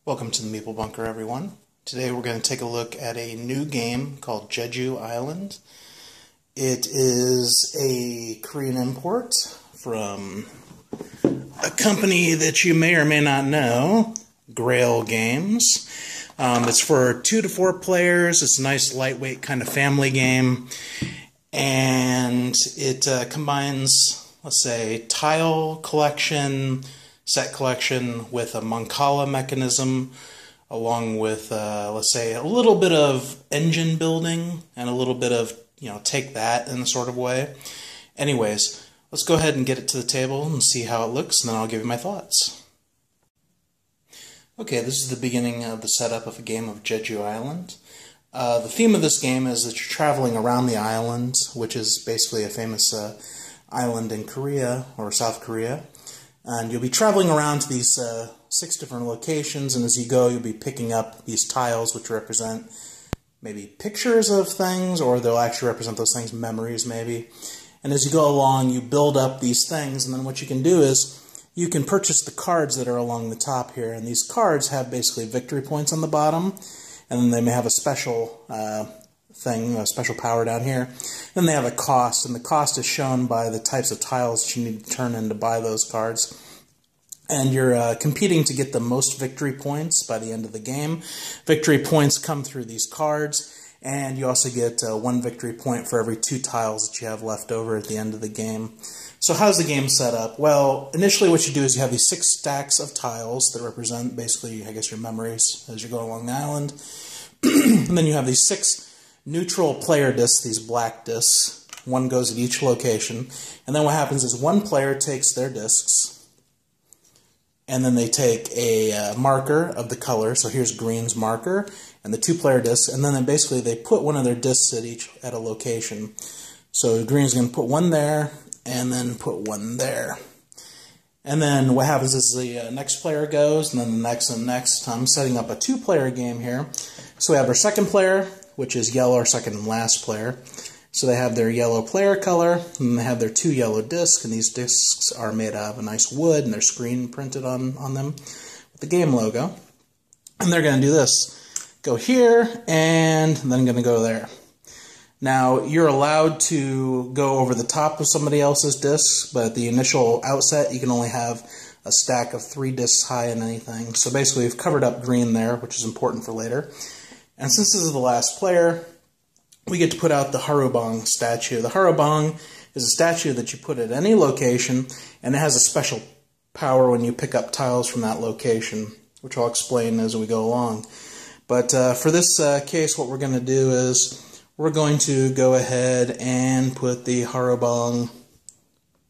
Welcome to the Meeple Bunker, everyone. Today we're going to take a look at a new game called Jeju Island. It is a Korean import from a company that you may or may not know, Grail Games. It's for 2 to 4 players. It's a nice lightweight kind of family game. And it combines, let's say, tile collection, set collection with a mancala mechanism, along with, let's say, a little bit of engine building and a little bit of, take that in a sort of way. Anyways, let's go ahead and get it to the table and see how it looks, and then I'll give you my thoughts. Okay, this is the beginning of the setup of a game of Jeju Island. The theme of this game is that you're traveling around the island, which is basically a famous island in Korea, or South Korea. And you'll be traveling around to these 6 different locations, and as you go, you'll be picking up these tiles, which represent maybe pictures of things, or they'll actually represent those things, memories maybe. And as you go along, you build up these things, and then what you can do is you can purchase the cards that are along the top here, and these cards have basically victory points on the bottom, and then they may have a special thing, a special power down here. Then they have a cost, and the cost is shown by the types of tiles that you need to turn in to buy those cards. And you're competing to get the most victory points by the end of the game. Victory points come through these cards, and you also get 1 victory point for every 2 tiles that you have left over at the end of the game. So how's the game set up? Well, initially what you do is you have these 6 stacks of tiles that represent basically, I guess, your memories as you're going along the island. And then you have these 6 neutral player discs, these black discs. 1 goes at each location. And then what happens is 1 player takes their discs, and then they take a marker of the color. So here's green's marker, and the 2 player discs, and then basically they put one of their discs at a location. So green's going to put 1 there, and then put 1 there. And then what happens is the next player goes, and then the next and next. I'm setting up a 2-player game here. So we have our second player, which is yellow, our second and last player. So they have their yellow player color, and they have their 2 yellow discs, and these discs are made out of a nice wood, and they're screen printed on them with the game logo. And they're going to do this. Go here, and then going to go there. Now, you're allowed to go over the top of somebody else's discs, but at the initial outset, you can only have a stack of 3 discs high in anything. So basically, we've covered up green there, which is important for later. And since this is the last player, we get to put out the Harubong statue. The Harubong is a statue that you put at any location, and it has a special power when you pick up tiles from that location, which I'll explain as we go along. But for this case, what we're going to do is we're going to go ahead and put the Harubong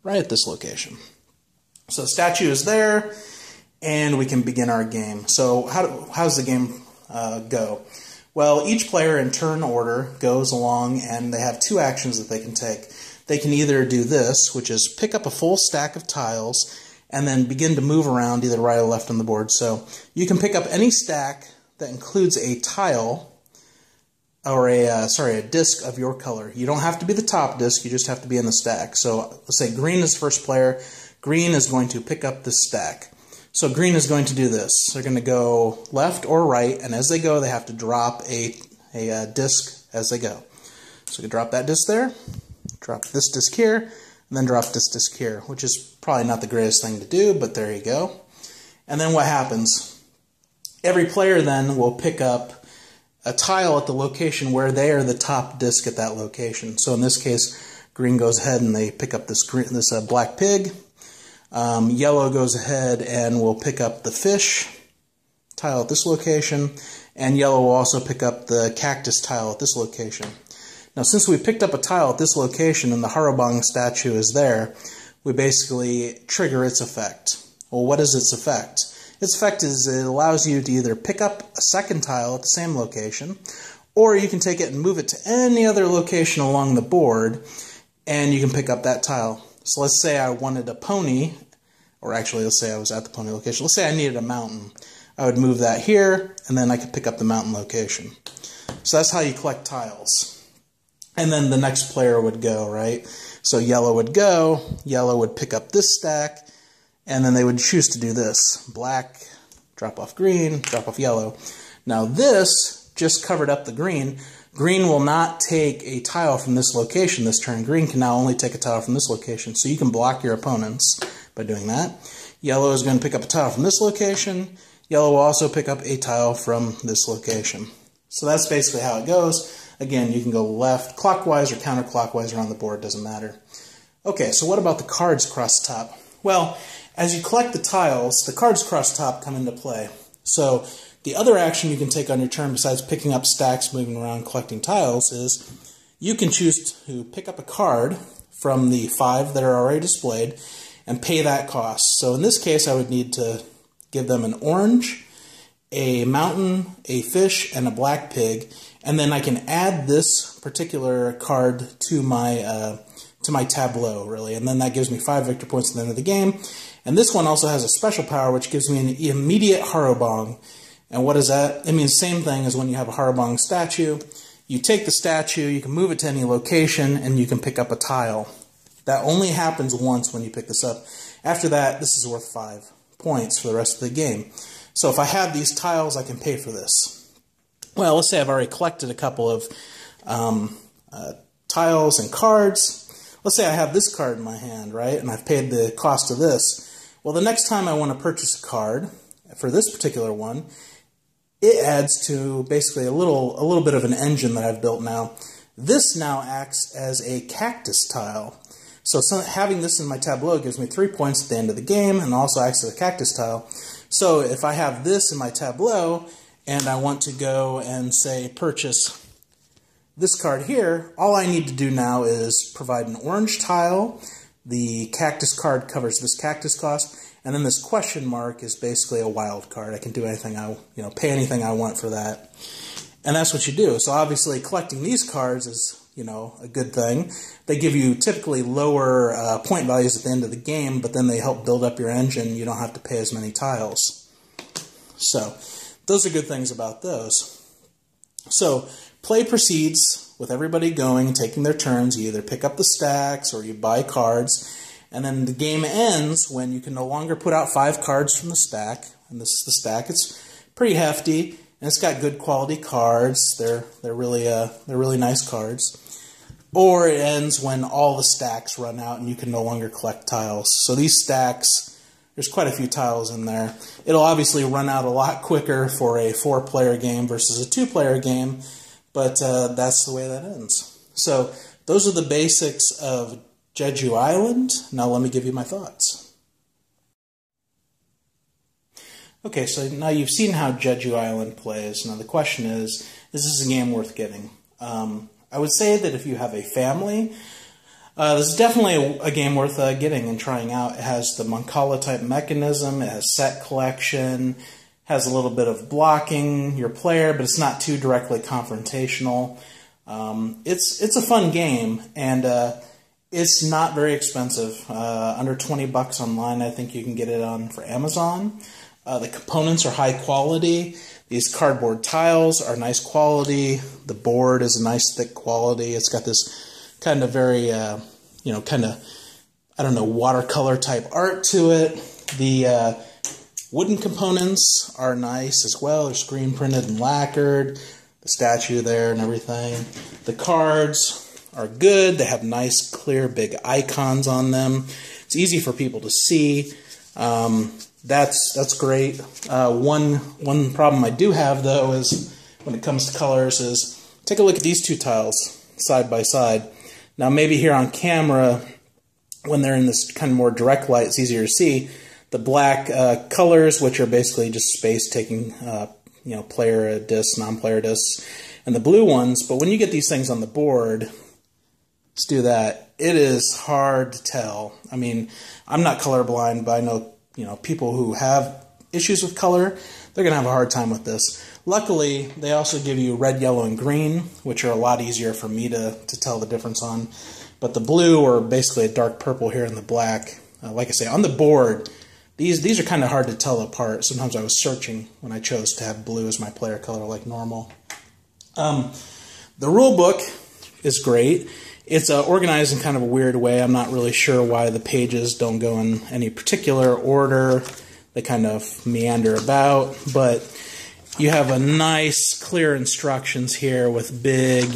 right at this location. So the statue is there, and we can begin our game. So how does the game go? Well, each player in turn order goes along, and they have 2 actions that they can take. They can either do this, which is pick up a full stack of tiles, and then begin to move around either right or left on the board. So you can pick up any stack that includes a tile, or a disc of your color. You don't have to be the top disc, you just have to be in the stack. So let's say green is first player. Green is going to pick up this stack. So green is going to do this. They're going to go left or right, and as they go, they have to drop a disc as they go. So you can drop that disc there, drop this disc here, and then drop this disc here, which is probably not the greatest thing to do, but there you go. And then what happens? Every player then will pick up a tile at the location where they are the top disc at that location. So in this case, green goes ahead and they pick up this black pig. Yellow goes ahead and will pick up the fish tile at this location, and yellow will also pick up the cactus tile at this location. Now, since we picked up a tile at this location and the Harubong statue is there, we basically trigger its effect. Well, what is its effect? Its effect is it allows you to either pick up a second tile at the same location, or you can take it and move it to any other location along the board, and you can pick up that tile. So let's say I wanted a pony, or actually let's say I was at the pony location. Let's say I needed a mountain. I would move that here, and then I could pick up the mountain location. So that's how you collect tiles. And then the next player would go, right? So yellow would go, yellow would pick up this stack, and then they would choose to do this. Black drop off green, drop off yellow. Now this just covered up the green. Green will not take a tile from this location this turn. Green can now only take a tile from this location. So you can block your opponents by doing that. Yellow is going to pick up a tile from this location. Yellow will also pick up a tile from this location. So that's basically how it goes. Again, you can go left, clockwise, or counterclockwise around the board, doesn't matter. Okay, so what about the cards across the top? Well, as you collect the tiles, the cards across the top come into play. So the other action you can take on your turn besides picking up stacks, moving around, collecting tiles is you can choose to pick up a card from the 5 that are already displayed and pay that cost. So in this case, I would need to give them an orange, a mountain, a fish, and a black pig, and then I can add this particular card to my tableau, really, and then that gives me 5 victory points at the end of the game. And this one also has a special power, which gives me an immediate Harrowbong. And what is that? It means the same thing as when you have a Harrowbong statue. You take the statue, you can move it to any location, and you can pick up a tile. That only happens once when you pick this up. After that, this is worth 5 points for the rest of the game. So if I have these tiles, I can pay for this. Well, let's say I've already collected a couple of tiles and cards. Let's say I have this card in my hand, right, and I've paid the cost of this. Well, the next time I want to purchase a card, for this particular one, it adds to basically a little bit of an engine that I've built now. This now acts as a cactus tile. So having this in my tableau gives me 3 points at the end of the game and also acts as a cactus tile. So if I have this in my tableau and I want to go and, say, purchase this card here, all I need to do now is provide an orange tile. The cactus card covers this cactus cost. And then this question mark is basically a wild card. I can do anything pay anything I want for that. And that's what you do. So obviously collecting these cards is, a good thing. They give you typically lower point values at the end of the game, but then they help build up your engine. You don't have to pay as many tiles. So those are good things about those. So play proceeds with everybody going, taking their turns. You either pick up the stacks or you buy cards. And then the game ends when you can no longer put out 5 cards from the stack. And this is the stack. It's pretty hefty, and it's got good quality cards. They're really nice cards. Or it ends when all the stacks run out and you can no longer collect tiles. So these stacks, there's quite a few tiles in there. It'll obviously run out a lot quicker for a 4-player game versus a 2-player game, but that's the way that ends. So those are the basics of Jeju Island. Now let me give you my thoughts. Okay, so now you've seen how Jeju Island plays. Now the question is this a game worth getting? I would say that if you have a family, this is definitely a game worth getting and trying out. It has the mancala type mechanism, it has set collection, has a little bit of blocking your player, but it's not too directly confrontational. It's a fun game, and it's not very expensive. Under 20 bucks online, I think you can get it on for Amazon. The components are high quality. These cardboard tiles are nice quality. The board is a nice thick quality. It's got this kind of very, watercolor type art to it. The wooden components are nice as well. They're screen printed and lacquered. The statue there and everything. The cards are good. They have nice, clear, big icons on them. It's easy for people to see. That's great. One problem I do have, though, is when it comes to colors is take a look at these 2 tiles side by side. Now, maybe here on camera, when they're in this kind of more direct light, it's easier to see. The black colors, which are basically just space taking, player discs, non-player discs, and the blue ones. But when you get these things on the board, let's do that. It is hard to tell. I mean, I'm not colorblind, but I know people who have issues with color, they're going to have a hard time with this. Luckily, they also give you red, yellow, and green, which are a lot easier for me to tell the difference on. But the blue, or basically a dark purple here, and the black, like I say, on the board, these are kind of hard to tell apart. Sometimes I was searching when I chose to have blue as my player color like normal. The rule book is great. It's organized in kind of a weird way. I'm not really sure why the pages don't go in any particular order. They kind of meander about, but you have a nice, clear instructions here with big,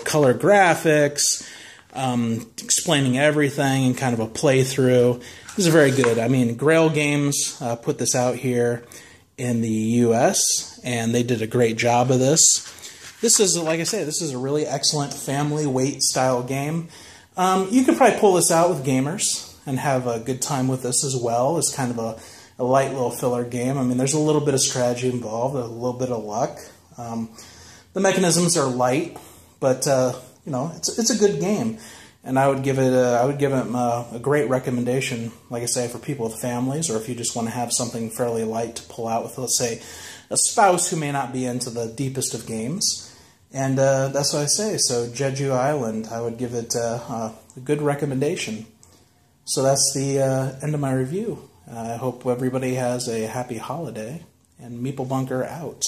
color graphics, explaining everything and kind of a playthrough. This is very good. I mean, Grail Games put this out here in the U.S., and they did a great job of this. This is, like I say, this is a really excellent family weight style game. You could probably pull this out with gamers and have a good time with this as well. It's kind of a light little filler game. I mean, there's a little bit of strategy involved, a little bit of luck. The mechanisms are light, but it's a good game, and I would give it a great recommendation. Like I say, for people with families, or if you just want to have something fairly light to pull out with, let's say, a spouse who may not be into the deepest of games. And that's what I say. So Jeju Island, I would give it a good recommendation. So that's the end of my review. I hope everybody has a happy holiday, and Meeple Bunker out.